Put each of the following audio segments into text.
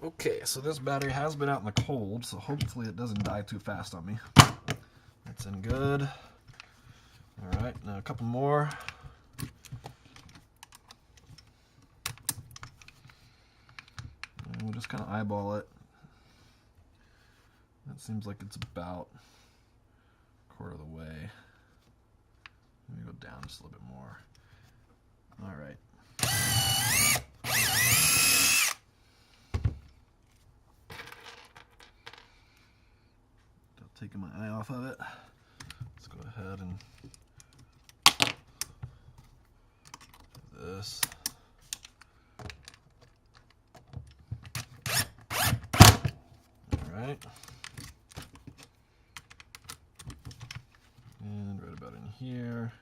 Okay, so this battery has been out in the cold, so hopefully it doesn't die too fast on me. That's in good. Alright, now a couple more. And we'll just kind of eyeball it. That seems like it's about a quarter of the way. Let me go down just a little bit more. Alright. Taking my eye off of it. Let's go ahead and do this. Alright. And right about in here.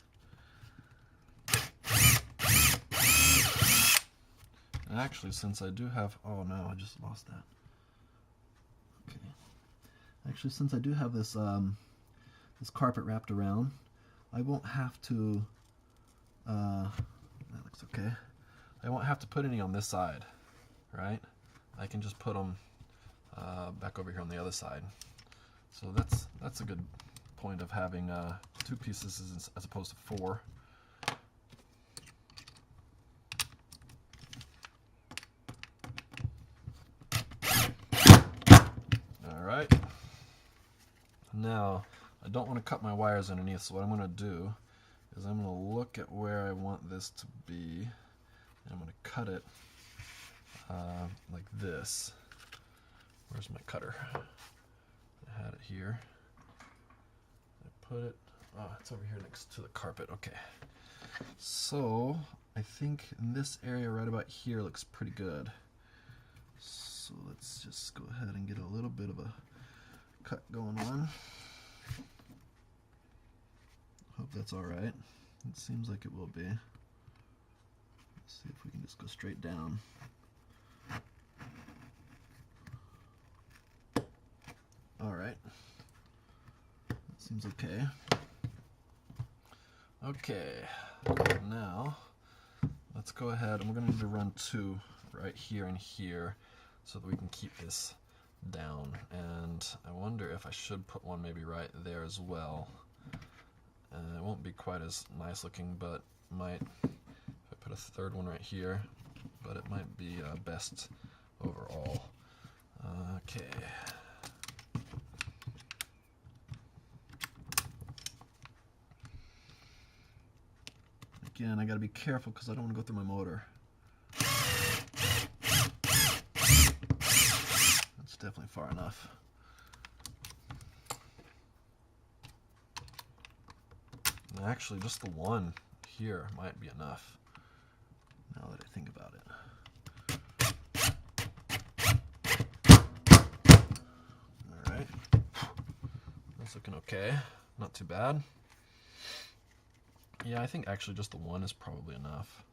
And actually, since I do have, oh no, I just lost that. Okay. Actually, since I do have this this carpet wrapped around, I won't have to. That looks okay. I won't have to put any on this side, right? I can just put them back over here on the other side. So that's a good point of having 2 pieces as opposed to 4. All right. Now, I don't want to cut my wires underneath, so what I'm going to do is I'm going to look at where I want this to be, and I'm going to cut it like this. Where's my cutter? I had it here. I put it, oh, it's over here next to the carpet. Okay. So, I think in this area right about here looks pretty good. So let's just go ahead and get a little bit of a cut going on. Hope that's alright. It seems like it will be. Let's see if we can just go straight down. Alright. That seems okay. Okay. Now, let's go ahead and we're going to need to run 2 right here and here so that we can keep this down. And I wonder if I should put one maybe right there as well. It won't be quite as nice looking, but might, if I put a 3rd one right here, but it might be best overall. Okay. Again, I gotta be careful because I don't want to go through my motor. That's definitely far enough. Actually, just the one here might be enough, now that I think about it. Alright. That's looking okay. Not too bad. Yeah, I think actually just the one is probably enough.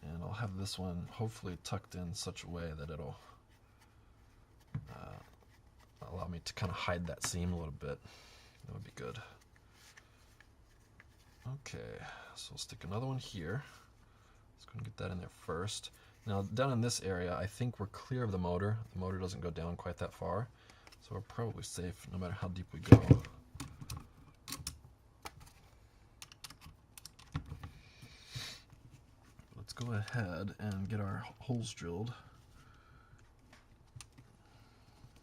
And I'll have this one hopefully tucked in such a way that it'll allow me to kind of hide that seam a little bit. That would be good. Okay, so we'll stick another one here. Let's go and get that in there first. Now down in this area, I think we're clear of the motor. The motor doesn't go down quite that far, so we're probably safe no matter how deep we go. Let's go ahead and get our holes drilled.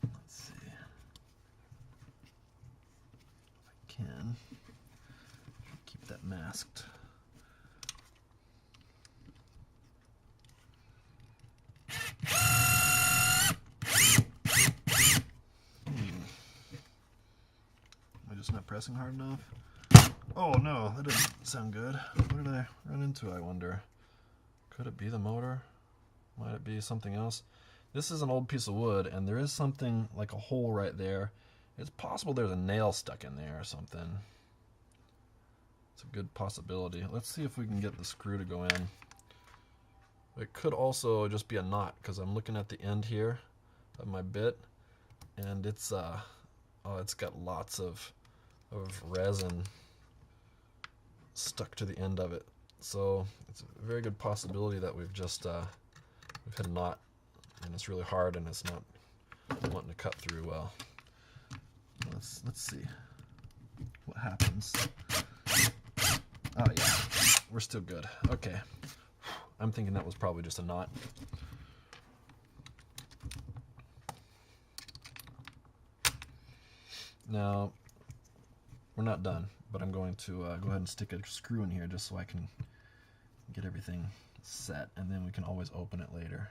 Let's see if I can. Keep that masked. Am I just not pressing hard enough? Oh no, that doesn't sound good. What did I run into, I wonder? Could it be the motor? Might it be something else? This is an old piece of wood, and there is something like a hole right there. It's possible there's a nail stuck in there or something. It's a good possibility. Let's see if we can get the screw to go in. It could also just be a knot, because I'm looking at the end here of my bit, and it's it's got lots of resin stuck to the end of it. So it's a very good possibility that we've just we've hit a knot, and it's really hard, and it's not wanting to cut through well. Let's see what happens. Oh yeah, we're still good. Okay, I'm thinking that was probably just a knot. Now, we're not done, but I'm going to go ahead and stick a screw in here just so I can get everything set, and then we can always open it later.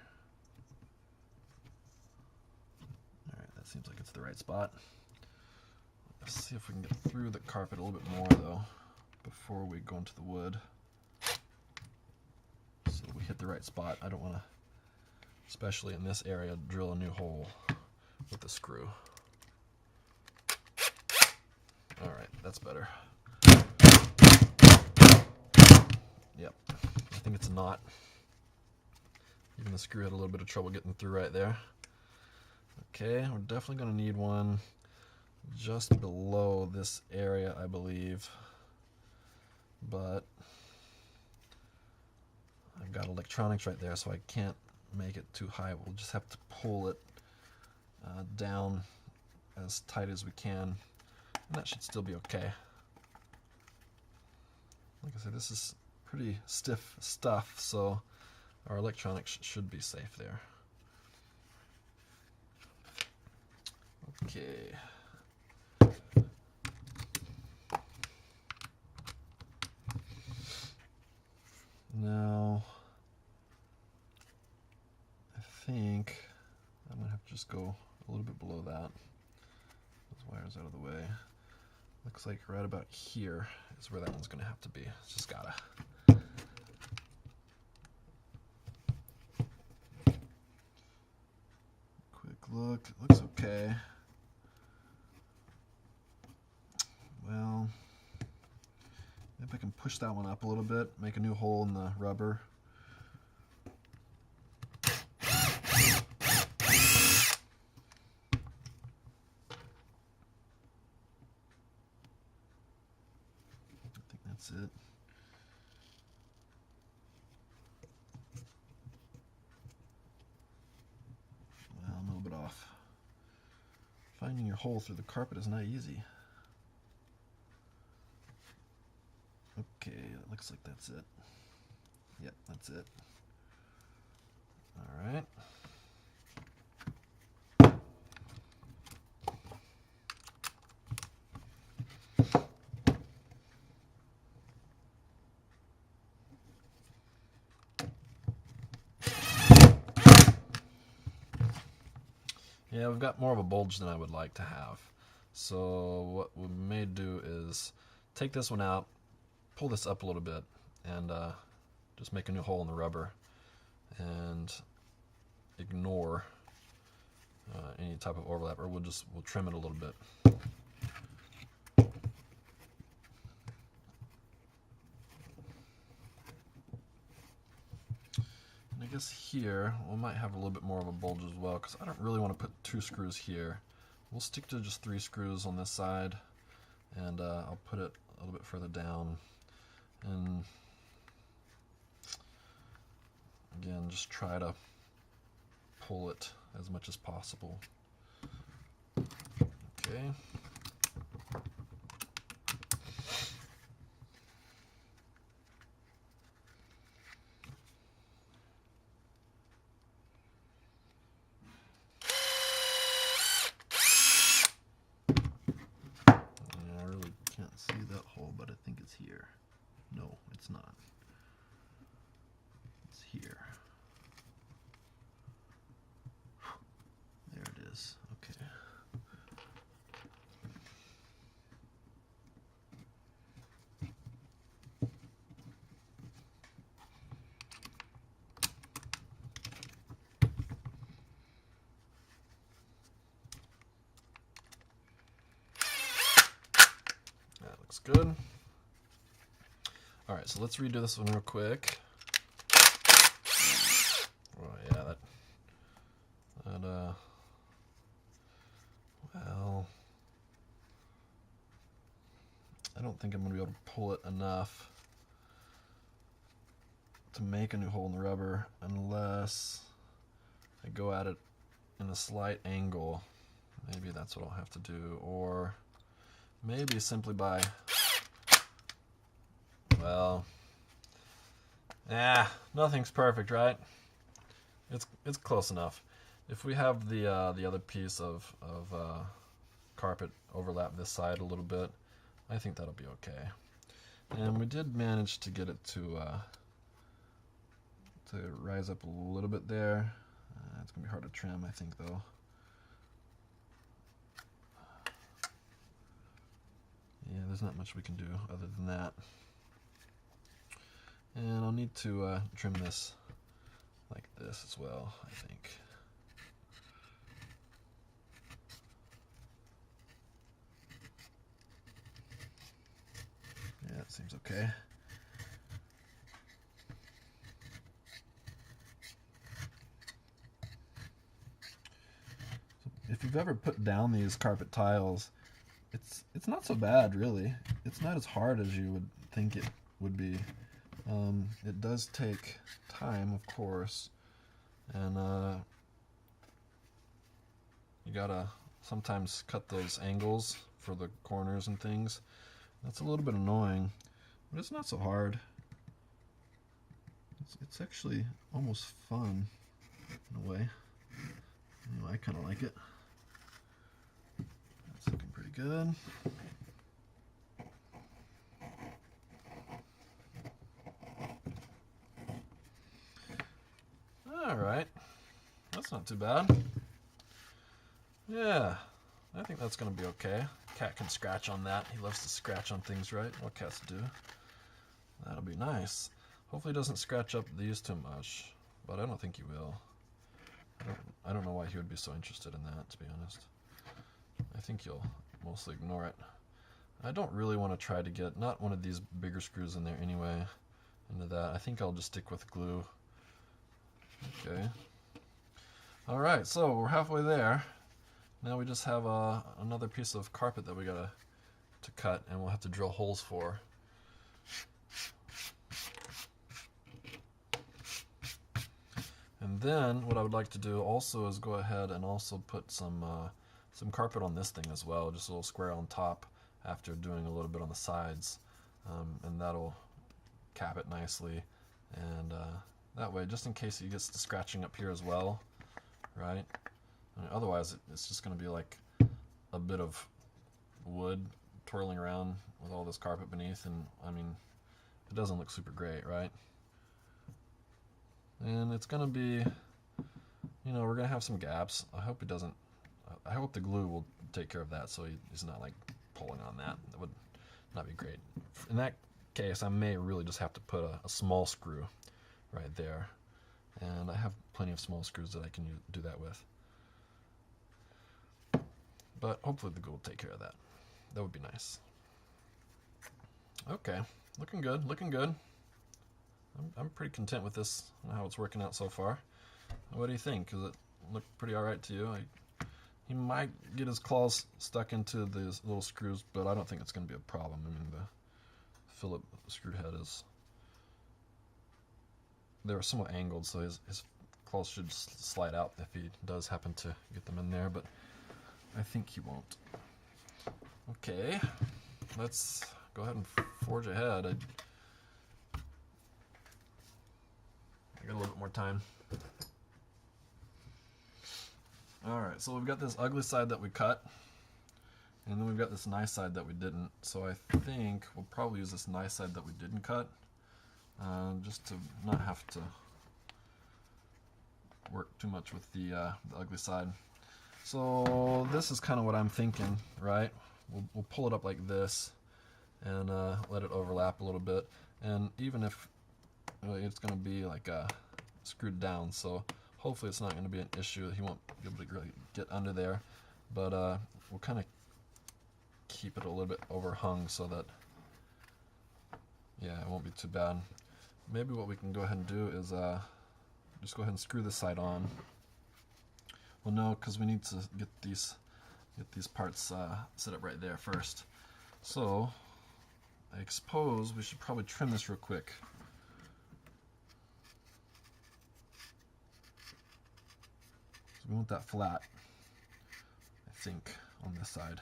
Alright, that seems like it's the right spot. Let's see if we can get through the carpet a little bit more, though, before we go into the wood. So we hit the right spot. I don't want to, especially in this area, drill a new hole with the screw. Alright, that's better. Yep, I think it's a knot. Even the screw had a little bit of trouble getting through right there. Okay, we're definitely going to need one just below this area, I believe. But I've got electronics right there, so I can't make it too high. We'll just have to pull it down as tight as we can. And that should still be okay. Like I said, this is pretty stiff stuff, so our electronics should be safe there. Okay. Now, I think I'm going to have to just go a little bit below that. Those wires out of the way. Looks like right about here is where that one's going to have to be. It's just gotta. Quick look. It looks okay. Well, maybe I can push that one up a little bit, make a new hole in the rubber. That's it. Well, I'm a little bit off. Finding your hole through the carpet is not easy. Okay, it looks like that's it. Yep, that's it. All right. Yeah, we've got more of a bulge than I would like to have. So what we may do is take this one out, pull this up a little bit, and just make a new hole in the rubber and ignore any type of overlap, or we'll trim it a little bit. I guess here we might have a little bit more of a bulge as well, because I don't really want to put 2 screws here. We'll stick to just 3 screws on this side, and I'll put it a little bit further down. And again, just try to pull it as much as possible. Okay. Can't see that hole, but I think it's here. No, it's not. It's here. There it is. Okay. That looks good. All right, so let's redo this one real quick. Oh yeah, that well, I don't think I'm gonna be able to pull it enough to make a new hole in the rubber unless I go at it in a slight angle. Maybe that's what I'll have to do, or maybe simply by, well, nothing's perfect, right? It's close enough. If we have the other piece of carpet overlap this side a little bit, I think that'll be okay. And we did manage to get it to rise up a little bit there. It's gonna be hard to trim, I think, though. Yeah, there's not much we can do other than that. And I'll need to trim this like this as well, I think. Yeah, it seems okay. If you've ever put down these carpet tiles, it's not so bad, really. It's not as hard as you would think it would be. It does take time, of course, and you gotta sometimes cut those angles for the corners and things. That's a little bit annoying, but it's not so hard. It's actually almost fun in a way. Anyway, I kind of like it. That's looking pretty good. All right, that's not too bad. Yeah, I think that's gonna be okay. Cat can scratch on that. He loves to scratch on things, right? What cats do. That'll be nice. Hopefully he doesn't scratch up these too much, but I don't think he will. I don't know why he would be so interested in that, to be honest. I think he'll mostly ignore it. I don't really want to try to get, not one of these bigger screws in there anyway, into that. I think I'll just stick with glue. Okay. Alright, so we're halfway there. Now we just have another piece of carpet that we gotta cut, and we'll have to drill holes for. And then what I would like to do also is go ahead and also put some carpet on this thing as well, just a little square on top after doing a little bit on the sides, and that'll cap it nicely. And that way, just in case he gets to scratching up here as well, right? I mean, otherwise, it's just going to be like a bit of wood twirling around with all this carpet beneath, and I mean, it doesn't look super great, right? And it's going to be, you know, we're going to have some gaps. I hope it doesn't, I hope the glue will take care of that so he's not like pulling on that. That would not be great. In that case, I may really just have to put a small screw right there. And I have plenty of small screws that I can do that with. But hopefully the glue will take care of that. That would be nice. Okay, looking good, looking good. I'm pretty content with this, how it's working out so far. What do you think? Does it look pretty alright to you? He might get his claws stuck into these little screws, but I don't think it's going to be a problem. I mean, the Phillips screw head is, they're somewhat angled, so his claws should slide out if he does happen to get them in there, but I think he won't. Okay, let's go ahead and forge ahead. I got a little bit more time. Alright, so we've got this ugly side that we cut, and then we've got this nice side that we didn't. So I think we'll probably use this nice side that we didn't cut, just to not have to work too much with the ugly side. So this is kind of what I'm thinking, right? We'll pull it up like this and let it overlap a little bit. And even if it's going to be like screwed down, so hopefully it's not going to be an issue. He won't be able to really get under there, but we'll kind of keep it a little bit overhung so that, yeah, it won't be too bad. Maybe what we can go ahead and do is just go ahead and screw this side on. Well, no, because we need to get these parts set up right there first. So I suppose we should probably trim this real quick. So we want that flat, I think, on this side.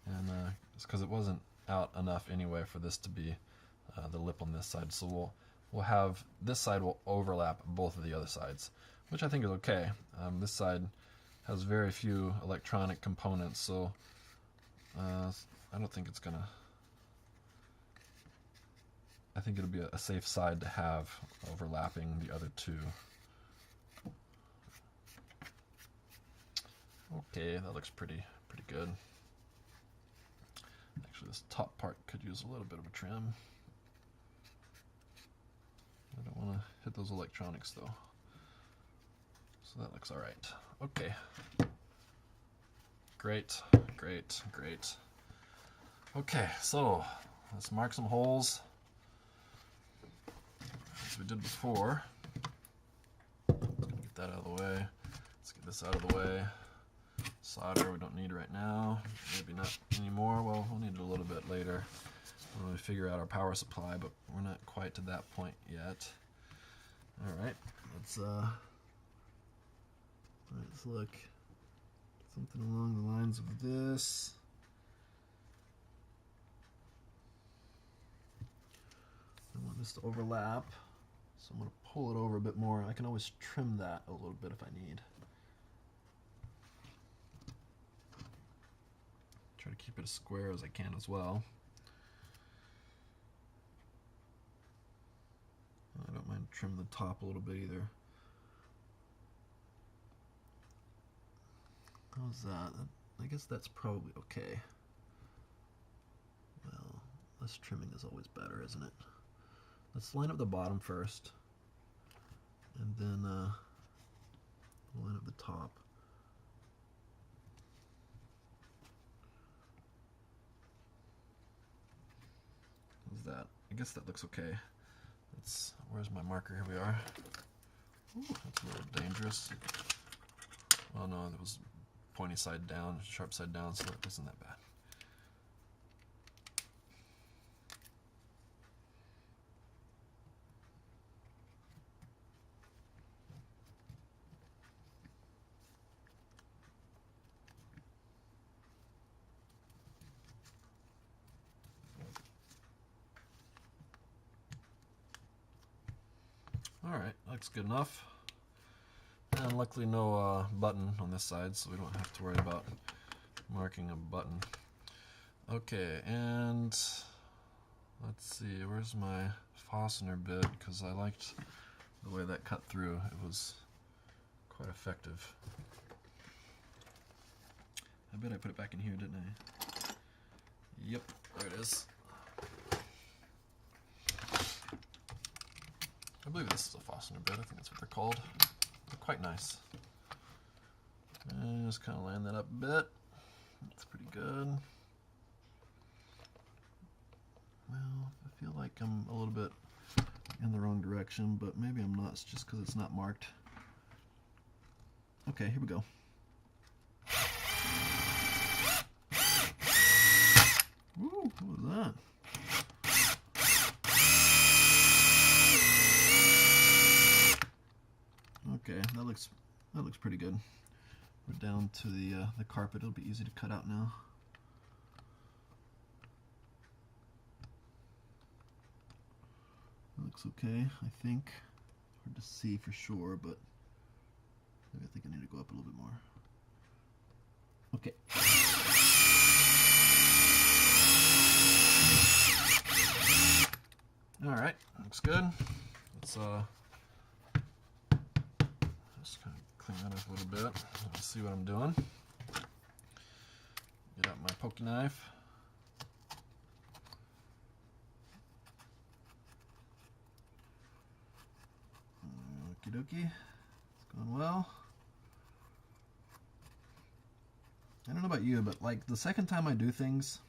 And it's because it wasn't out enough anyway for this to be the lip on this side. So we'll have this side will overlap both of the other sides, which I think is okay. This side has very few electronic components, so I don't think it's gonna. I think it'll be a safe side to have overlapping the other two. Okay, that looks pretty good. Actually, this top part could use a little bit of a trim. I don't want to hit those electronics though. So that looks all right. Okay. Great. Okay, so let's mark some holes as we did before. Let's get that out of the way. Let's get this out of the way. Solder we don't need right now. Maybe not anymore. Well, we'll need it a little bit later when we figure out our power supply, but we're not quite to that point yet. All right, let's look something along the lines of this. I want this to overlap, so I'm going to pull it over a bit more. I can always trim that a little bit if I need. Try to keep it as square as I can as well. I don't mind trimming the top a little bit either. How's that? I guess that's probably okay. Well, less trimming is always better, isn't it? Let's line up the bottom first, and then line up the top. How's that? I guess that looks okay. Where's my marker? Here we are. Ooh, that's a little dangerous. Oh no, that was pointy side down, sharp side down, so it wasn't that bad. Alright, looks good enough. And luckily no button on this side, so we don't have to worry about marking a button. Okay, and let's see, where's my Fastener bit? Because I liked the way that cut through. It was quite effective. I bet I put it back in here, didn't I? Yep, there it is. I believe this is a Fastener bit. I think that's what they're called. They're quite nice. And just kind of line that up a bit. That's pretty good. Well, I feel like I'm a little bit in the wrong direction, but maybe I'm not. It's just because it's not marked. Okay, here we go. Woo, what was that? Okay, that looks pretty good. We're down to the carpet. It'll be easy to cut out now. That looks okay, I think. Hard to see for sure, but maybe I think I need to go up a little bit more. Okay. All right, looks good. Let's just kind of clean that up a little bit. Let's see what I'm doing. Get out my pokey knife. Okie dokie. It's going well. I don't know about you, but like the second time I do things,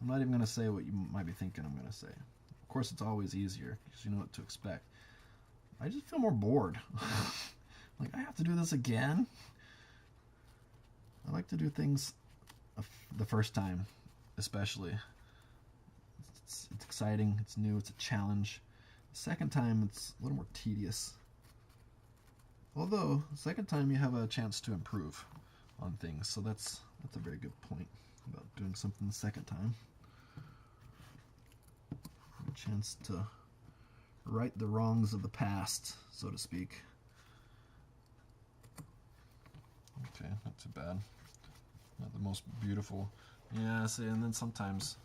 I'm not even going to say what you might be thinking I'm going to say. Of course, it's always easier because you know what to expect. I just feel more bored. Like, I have to do this again? I like to do things the first time, especially. It's exciting, it's new, it's a challenge. The second time, it's a little more tedious. Although, the second time you have a chance to improve on things, so that's a very good point about doing something the second time. A chance to right the wrongs of the past, so to speak. Okay, not too bad. Not the most beautiful. Yeah, see, and then sometimes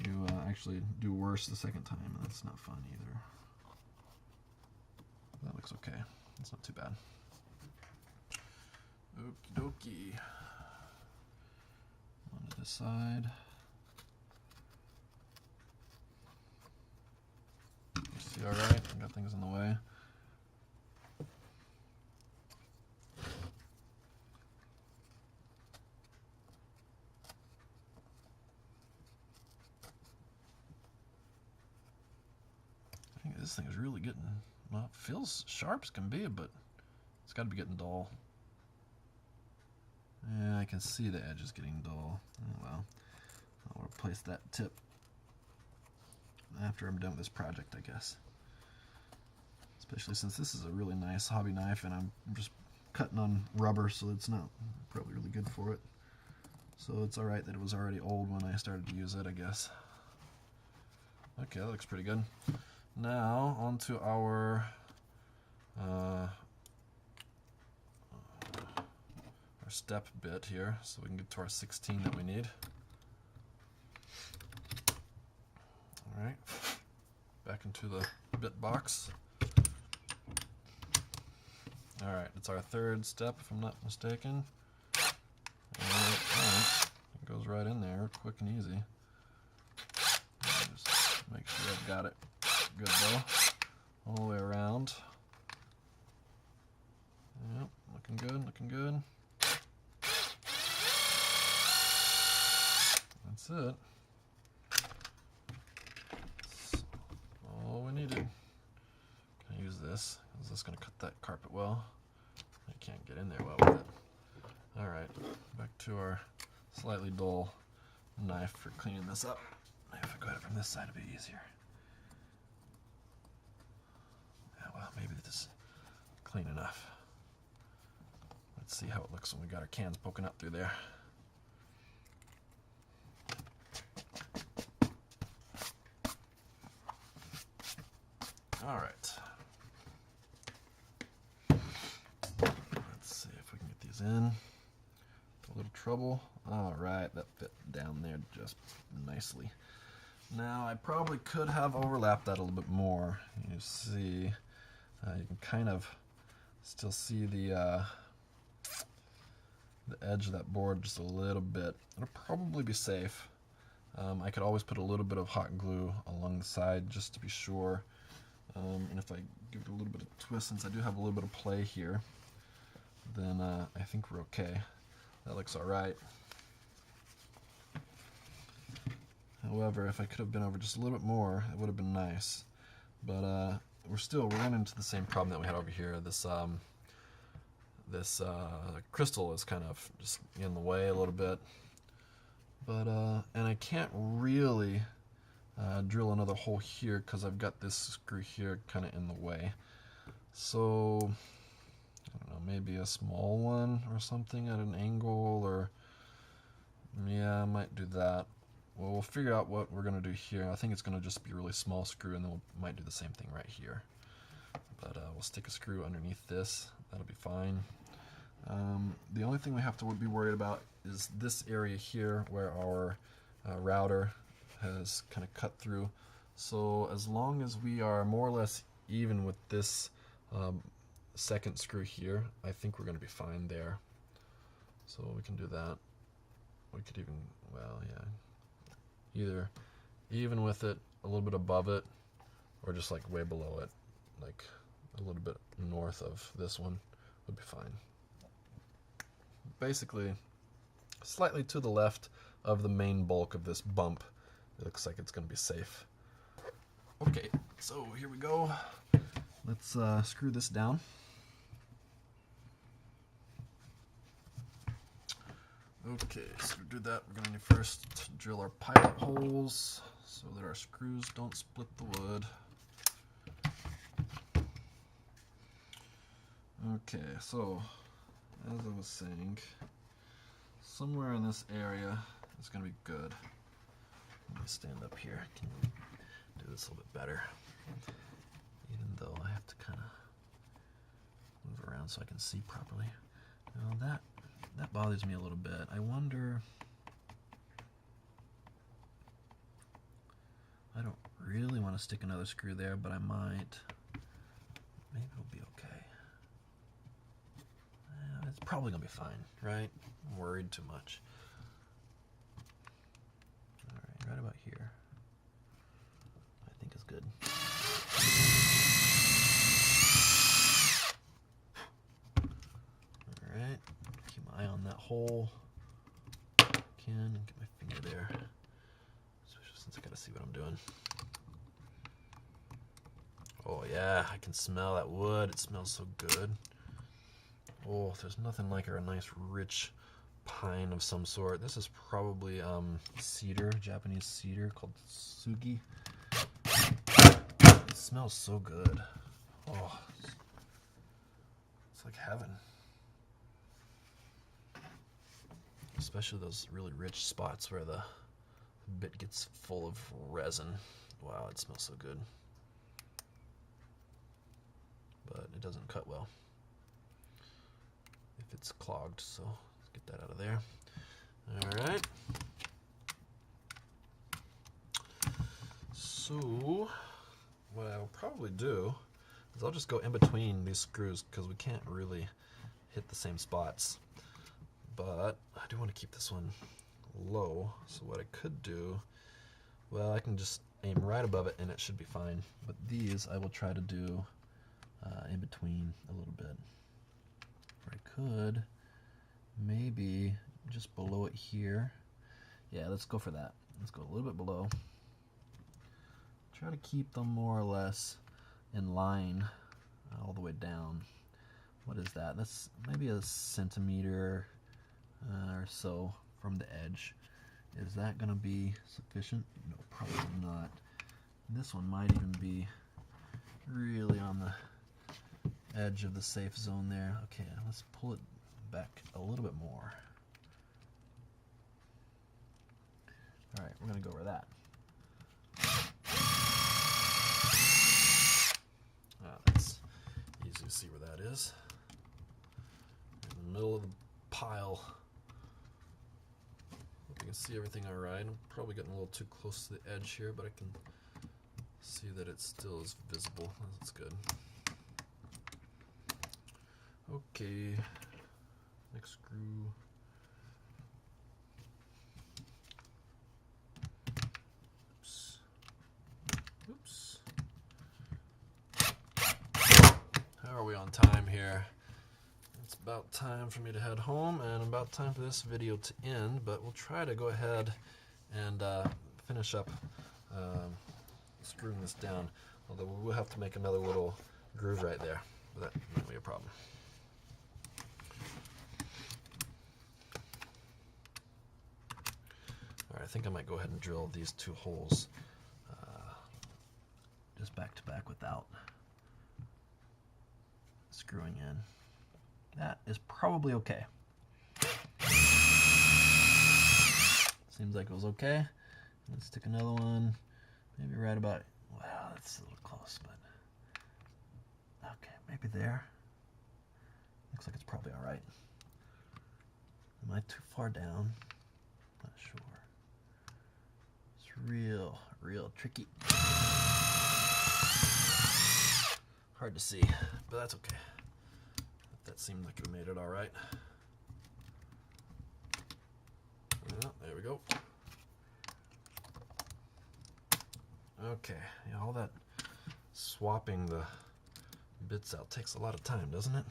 you actually do worse the second time, and that's not fun either. That looks okay. That's not too bad. Okie dokie. Onto this side. You see alright? I got things in the way. I think this thing is really getting, well, it feels sharp as can be, but it's got to be getting dull. Yeah, I can see the edge is getting dull. Oh well. I'll replace that tip after I'm done with this project, I guess. Especially since this is a really nice hobby knife and I'm just cutting on rubber, so it's not probably really good for it. So it's alright that it was already old when I started to use it, I guess. Okay, that looks pretty good. Now, onto our step bit here, so we can get to our 16 that we need. Alright, back into the bit box. Alright, it's our third step if I'm not mistaken. Alright, it goes right in there, quick and easy. Just make sure I've got it good though, all the way around. Yep, looking good, looking good. That's it. That's all we needed. Can I use this? Is this going to cut that carpet well? I can't get in there well with it. Alright, back to our slightly dull knife for cleaning this up. If I go at it from this side, it'll be easier. Yeah, well, maybe this is clean enough. Let's see how it looks when we got our cans poking up through there. Alright. Let's see if we can get these in. A little trouble. Alright, that fit down there just nicely. Now, I probably could have overlapped that a little bit more. You see, you can kind of still see the edge of that board just a little bit. It'll probably be safe. I could always put a little bit of hot glue along the side just to be sure. And if I give it a little bit of twist, since I do have a little bit of play here, then I think we're okay. That looks alright. However, if I could have been over just a little bit more, it would have been nice. But we're running into the same problem that we had over here. This crystal is kind of just in the way a little bit. But and I can't really drill another hole here because I've got this screw here kind of in the way. So I don't know, maybe a small one or something at an angle, or yeah, I might do that. Well, we'll figure out what we're going to do here. I think it's going to just be a really small screw, and then we might do the same thing right here. But we'll stick a screw underneath this. That'll be fine. The only thing we have to be worried about is this area here where our router has kind of cut through. So as long as we are more or less even with this second screw here, I think we're going to be fine there. So we can do that. We could even, well, yeah, either even with it, a little bit above it, or just like way below it, like a little bit north of this one would be fine. Basically, slightly to the left of the main bulk of this bump, it looks like it's going to be safe. Okay, so here we go. Let's screw this down. Okay, so to do that, we're going to need first drill our pilot holes so that our screws don't split the wood. Okay, so as I was saying, somewhere in this area is going to be good. Let me stand up here. Can you do this a little bit better? Even though I have to kind of move around so I can see properly. Now that bothers me a little bit. I wonder. I don't really want to stick another screw there, but I might. Maybe it'll be okay. It's probably gonna be fine, right? I'm worried too much. All right, right about here. I think is good. All right, keep my eye on that hole. Can and get my finger there, especially since I gotta see what I'm doing. Oh yeah, I can smell that wood. It smells so good. Oh, there's nothing like a nice rich pine of some sort. This is probably cedar, Japanese cedar called sugi. It smells so good. Oh, it's like heaven. Especially those really rich spots where the bit gets full of resin. Wow, it smells so good. But it doesn't cut well if it's clogged, so let's get that out of there. All right. So what I'll probably do is I'll just go in between these screws because we can't really hit the same spots. But I do want to keep this one low, so what I could do, well, I can just aim right above it and it should be fine. But these I will try to do in between a little bit. Or I could maybe just below it here. Yeah, let's go for that. Let's go a little bit below. Try to keep them more or less in line all the way down. What is that? That's maybe a centimeter or so from the edge. Is that going to be sufficient? No, probably not. This one might even be really on the edge of the safe zone there. Okay, let's pull it back a little bit more. All right, we're going to go over that. That's easy to see where that is. In the middle of the pile. Hope you can see everything all right. I'm probably getting a little too close to the edge here, but I can see that it still is visible. That's good. Okay, next screw. Oops. Oops. How are we on time here? It's about time for me to head home and about time for this video to end, but we'll try to go ahead and finish up screwing this down, although we will have to make another little groove right there, but that won't be a problem. Alright, I think I might go ahead and drill these two holes just back to back without screwing in. That is probably okay. Seems like it was okay. Let's stick another one, maybe right about, wow, that's a little close, but okay, maybe there. Looks like it's probably all right. Am I too far down? Not sure. It's real tricky. Hard to see, but that's okay. That seemed like it made it all right. Well, there we go. Okay, yeah, all that swapping the bits out takes a lot of time, doesn't it?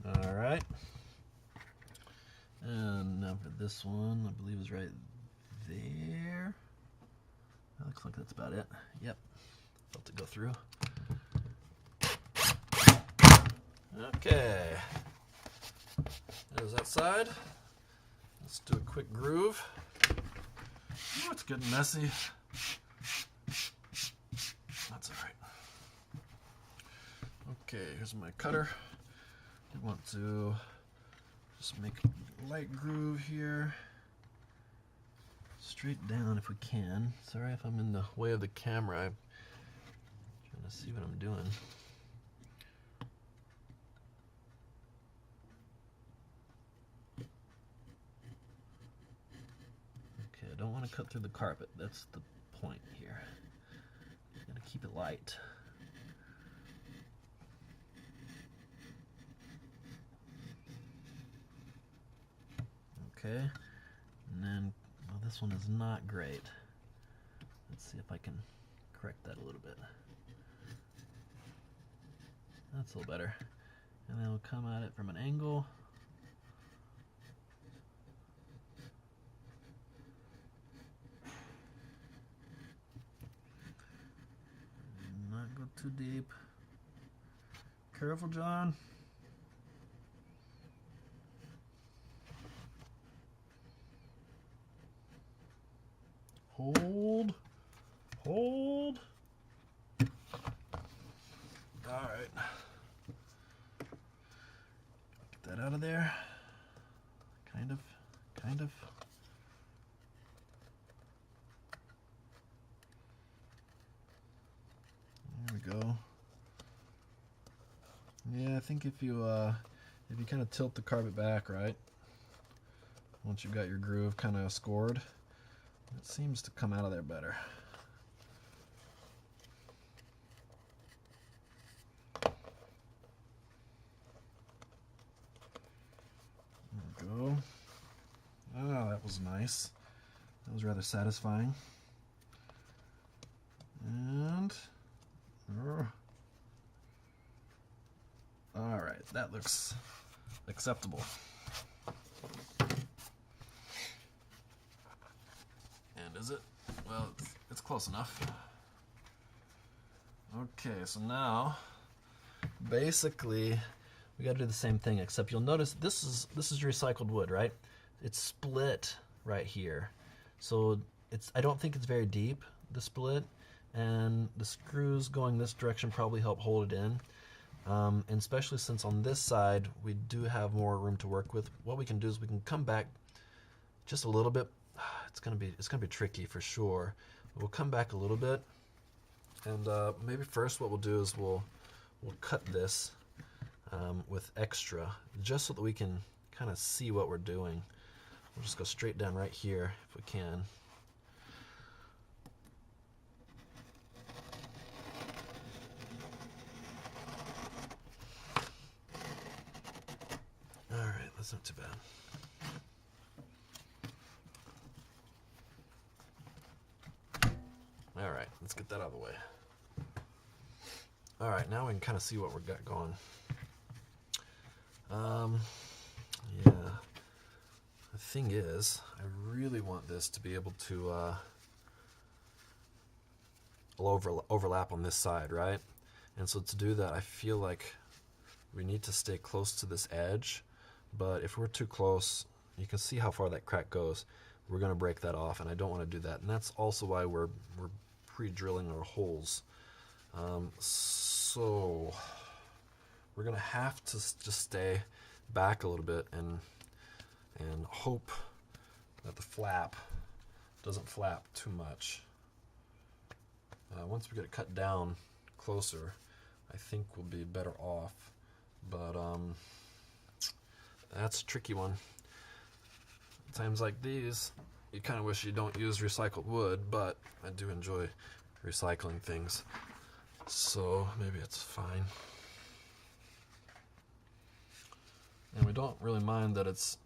All right. And now for this one, I believe is right there. That looks like that's about it. Yep. Felt it go through. Okay. There's that side. Let's do a quick groove. Oh, it's getting messy. That's all right. Okay, here's my cutter. I want to just make a light groove here. Straight down if we can. Sorry if I'm in the way of the camera. I'm trying to see what I'm doing. Okay, I don't want to cut through the carpet. That's the point here. Gotta keep it light. Okay, and then, well, this one is not great. Let's see if I can correct that a little bit. That's a little better. And then we'll come at it from an angle. Not go too deep. Careful, John. Hold. Hold. All right. Get that out of there. Kind of. There we go. Yeah, I think if you kind of tilt the carpet back, right? Once you've got your groove kind of scored, it seems to come out of there better. There we go. Oh, that was nice. That was rather satisfying. And all right, that looks acceptable. And is it? Well, it's close enough. Okay, so now basically we got to do the same thing, except you'll notice this is recycled wood, right? It's split right here, so I don't think it's very deep, the split, and the screws going this direction probably help hold it in. And especially since on this side we do have more room to work with, what we can do is we can come back just a little bit. It's gonna be tricky for sure. We'll come back a little bit, and maybe first what we'll do is we'll cut this with extra, just so that we can kind of see what we're doing. We'll just go straight down right here if we can. All right, that's not too bad. All right, let's get that out of the way. All right, now we can kind of see what we've got going. Yeah, the thing is, I really want this to be able to overlap on this side, right? And so to do that, I feel like we need to stay close to this edge, but if we're too close, you can see how far that crack goes. We're going to break that off, and I don't want to do that. And that's also why we're pre-drilling our holes. So we're going to have to just stay back a little bit and hope that the flap doesn't flap too much. Once we get it cut down closer, I think we'll be better off. But that's a tricky one. Times like these, you kind of wish you don't use recycled wood, but I do enjoy recycling things, so maybe it's fine. And we don't really mind that it's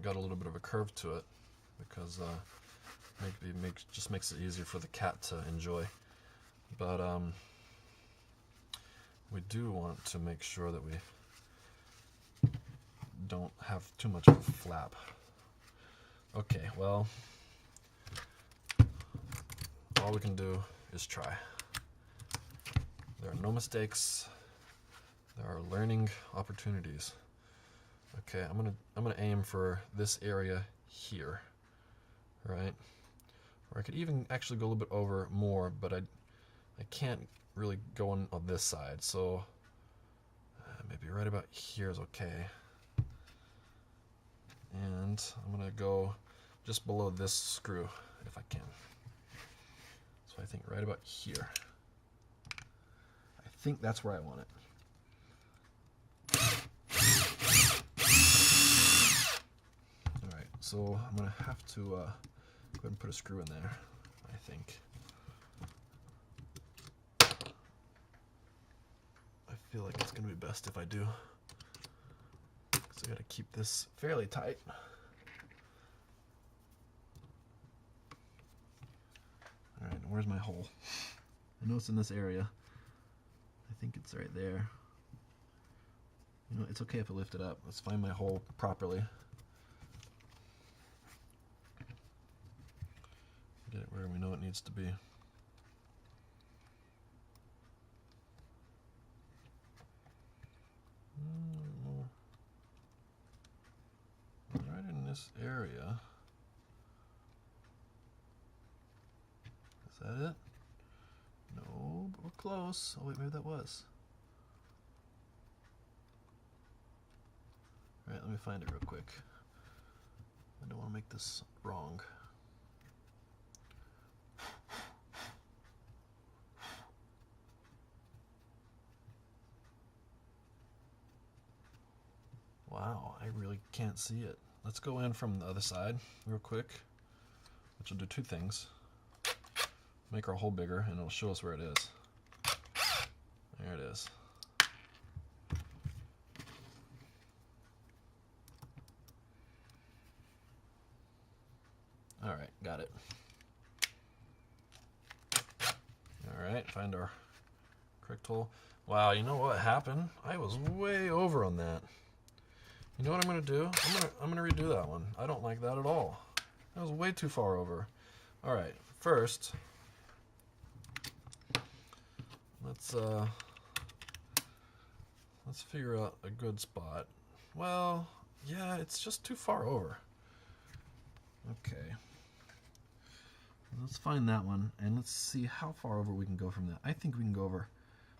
got a little bit of a curve to it, because maybe just makes it easier for the cat to enjoy. But we do want to make sure that we don't have too much of a flap. Okay, well, all we can do is try. There are no mistakes. There are learning opportunities. Okay, I'm gonna aim for this area here, right? Or I could even actually go a little bit over more, but I can't really go on this side. So maybe right about here is okay. And I'm going to go just below this screw if I can. So I think right about here. I think that's where I want it. Alright, so I'm going to have to go ahead and put a screw in there, I think. I feel like it's going to be best if I do. So I got to keep this fairly tight. Alright, where's my hole? I know it's in this area. I think it's right there. You know, it's okay if I lift it up. Let's find my hole properly. Get it where we know it needs to be. Right in this area. Is that it? No, but we're close. Oh wait, maybe that was. Alright, let me find it real quick. I don't want to make this wrong. Wow, I really can't see it. Let's go in from the other side real quick, which will do two things. Make our hole bigger and it'll show us where it is. There it is. Alright, got it. Alright, find our correct hole. Wow, you know what happened? I was way over on that. You know what I'm gonna do? I'm gonna redo that one. I don't like that at all. That was way too far over. Alright, first let's figure out a good spot. Well, yeah, it's just too far over. Okay. Let's find that one and let's see how far over we can go from that. I think we can go over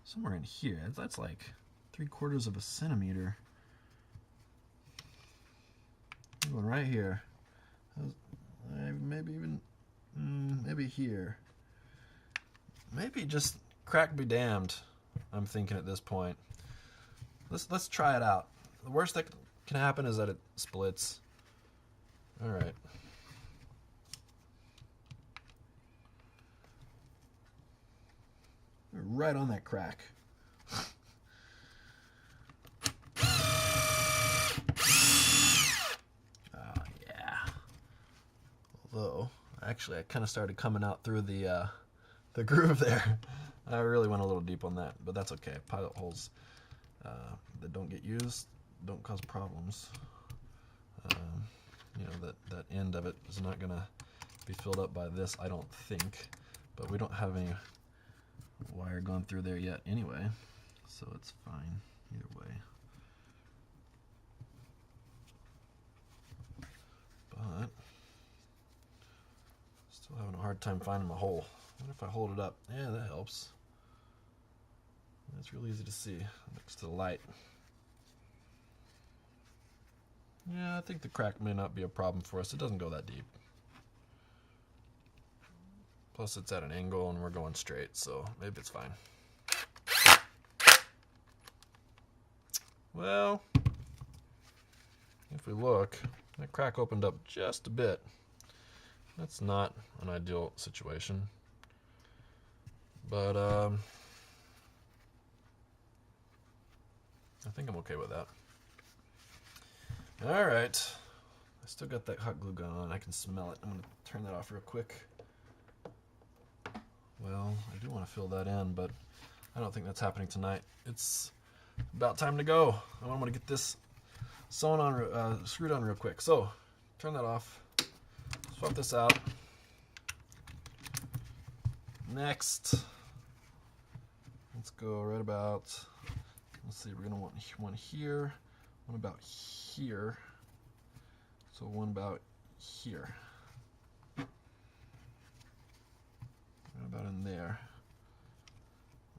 somewhere in here. That's like 3/4 of a centimeter. Going right here. Maybe even maybe here. Maybe just crack be damned. I'm thinking at this point. Let's try it out. The worst that can happen is that it splits. All right. We're right on that crack. Although, actually, I kind of started coming out through the groove there. I really went a little deep on that, but that's okay. Pilot holes that don't get used don't cause problems. You know, that end of it is not going to be filled up by this, I don't think. But we don't have any wire going through there yet anyway, so it's fine either way. But still having a hard time finding my hole. What if I hold it up? Yeah, that helps. It's real easy to see next to the light. Yeah, I think the crack may not be a problem for us. It doesn't go that deep. Plus it's at an angle and we're going straight, so maybe it's fine. Well, if we look, that crack opened up just a bit. That's not an ideal situation. But I think I'm okay with that. Alright. I still got that hot glue gun on. I can smell it. I'm going to turn that off real quick. Well, I do want to fill that in, but I don't think that's happening tonight. It's about time to go. I want to get this sewn on, screwed on real quick. So, turn that off. Swap this out. Next, let's go right about, let's see, we're going to want one here, one about here, so one about here. Right about in there.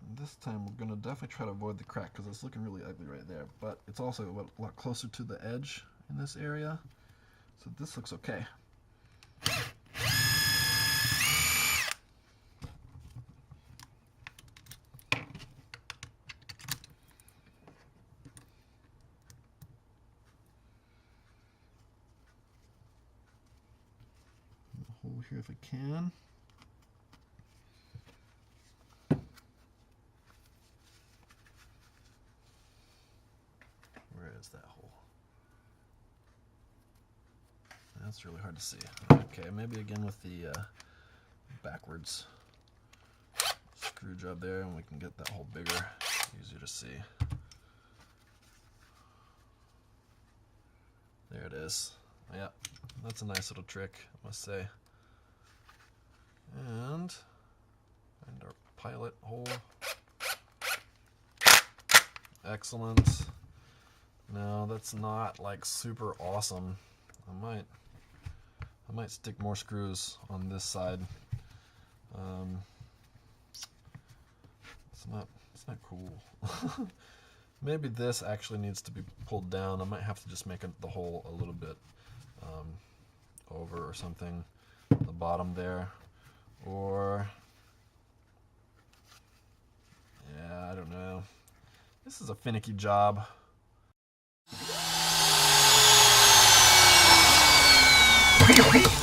And this time we're gonna definitely try to avoid the crack because it's looking really ugly right there, but it's also a lot closer to the edge in this area, so this looks okay. Hole here if I can. Where is that hole? That's really hard to see. Okay, maybe again with the backwards screw job there, and we can get that hole bigger, easier to see. There it is. Yeah, that's a nice little trick, I must say. And find our pilot hole. Excellent. Now that's not like super awesome. I might stick more screws on this side. It's not cool. Maybe this actually needs to be pulled down. I might have to just make the hole a little bit over or something, the bottom there, or yeah, I don't know. This is a finicky job. Wait.